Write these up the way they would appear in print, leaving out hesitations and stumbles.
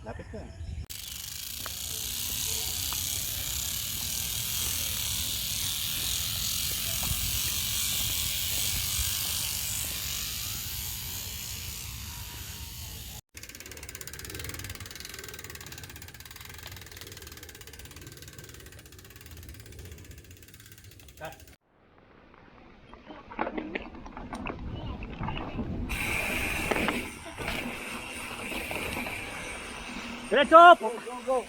Lapit ka. Diretso! Go, go, go.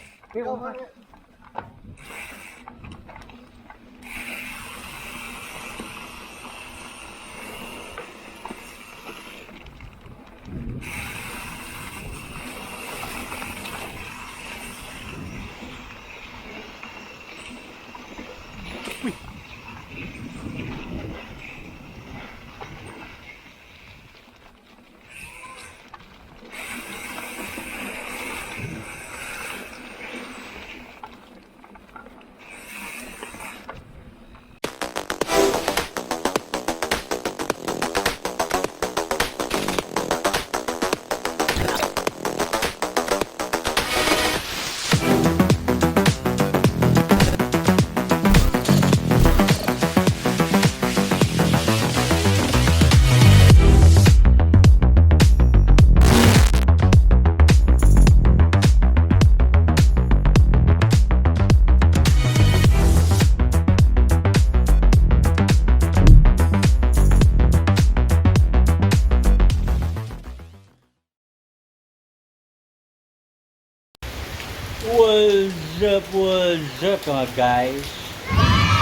What's up mga guys?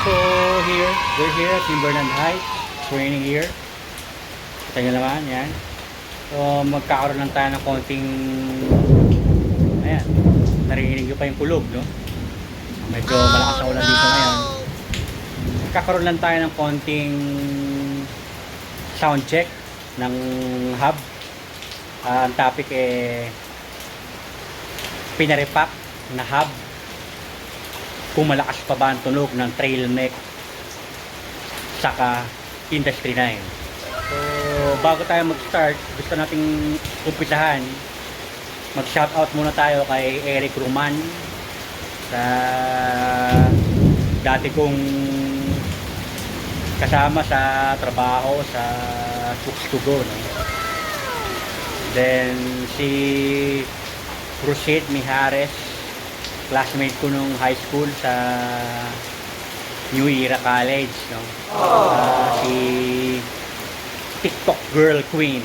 So we're here at Timberland Heights, training here. Kita nyo naman, yan. So magkakaroon lang tayo ng konting, ayan, narinig nyo pa yung kulog, no? Medyo malakas ang ulan dito ngayon. Magkakaroon lang tayo ng konting sound check ng hub. Ang topic pinarepack na hub, kung malakas pa ba ang tunog ng trail mech saka Industry 9. So bago tayo mag-start, gusto nating umpisahan, mag-shoutout muna tayo kay Eric Roman, sa dati kong kasama sa trabaho sa Cooks to Go, no? Then si Rosid Mijares, classmate ko nung high school sa New Era College, no? Si TikTok Girl Queen.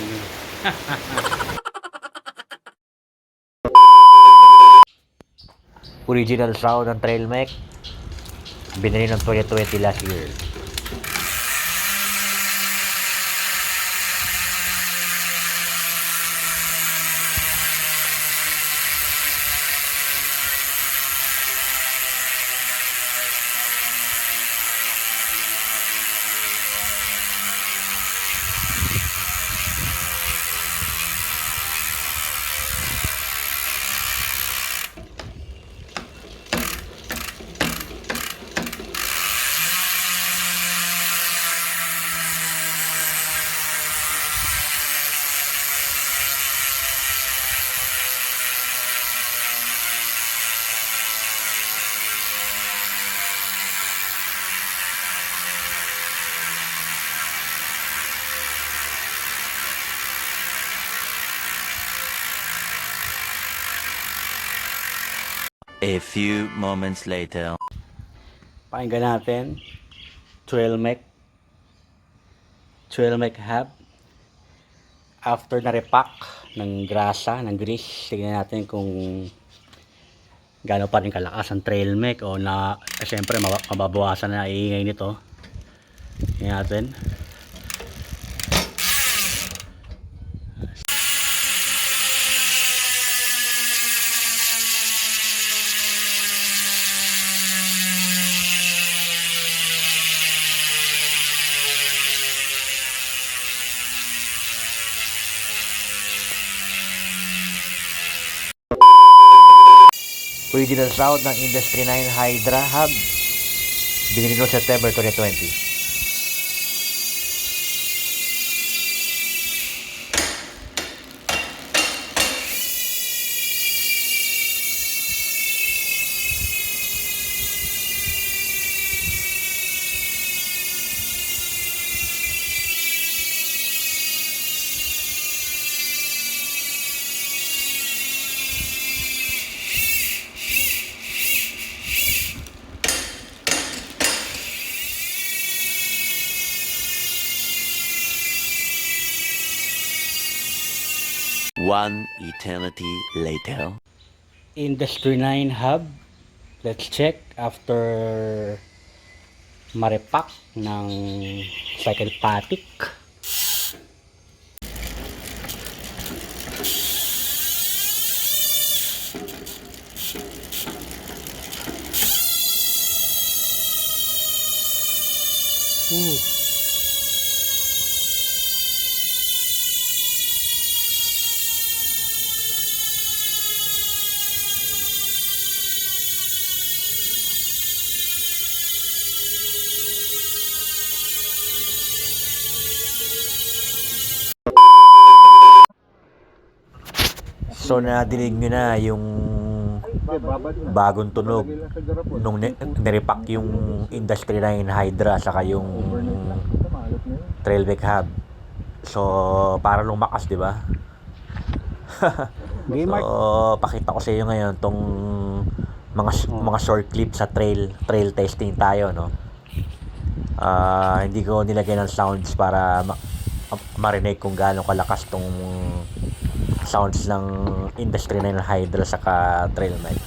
Original sound ng Trail Mech, binili ng 2020 last year. A few moments later. Pakinggan natin Trail Mech hub after na repack ng grasa, ng grease. Tingnan natin kung gaano pa rin kalakas ang Trail Mech, o na siyempre mababawasan na iingay nito. Tingnan natin. Original sound ng Industry 9 Hydra hub, binili noong September 2020. One eternity later. Industry 9 hub. Let's check after marepak ng Cyclepatic. So nadinig nyo na yung bagong tunog nung nirepack yung Industry 9 Hydra saka yung Trailback hub. So para lumakas, di ba? So pakita ko sa inyo ngayon tong mga short clip sa trail testing tayo, no. Hindi ko nilagay ng sounds para marinig kung gaano kalakas tong sounds ng Industry 9 Hydra saka Trail mic.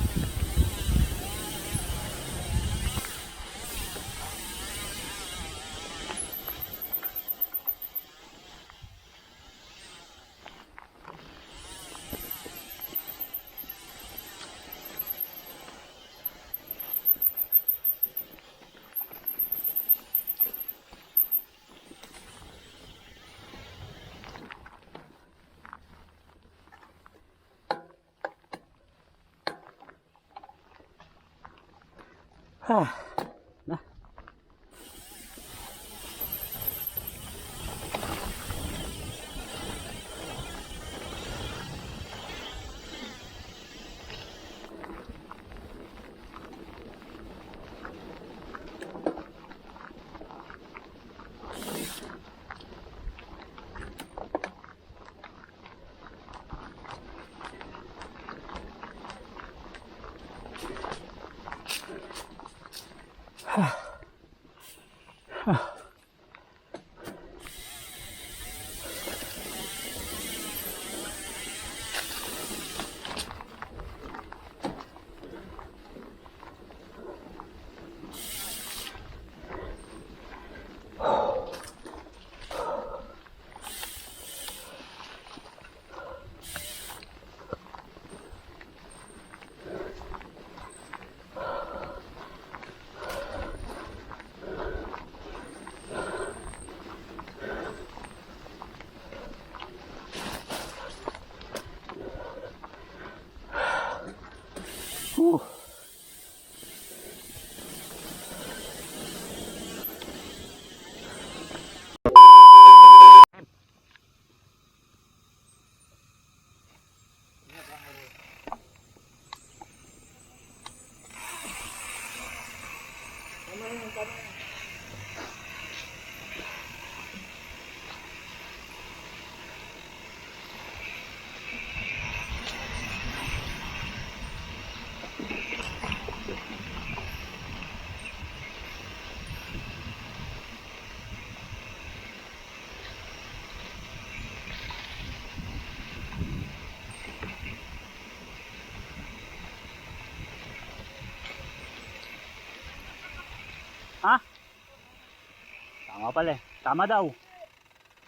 Tama pala eh. Tama daw.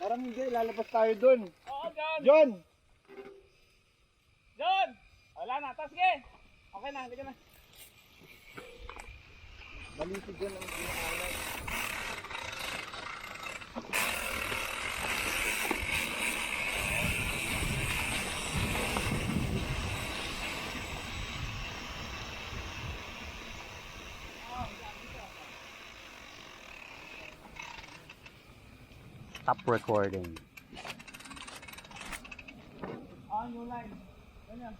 Parang hindi, lalabas tayo dun. Oo, John! John! Wala na, tapos sige! Okay na, hindi ka na. Balisig dyan ang pinakalan. Stop recording. New line. Ganyan.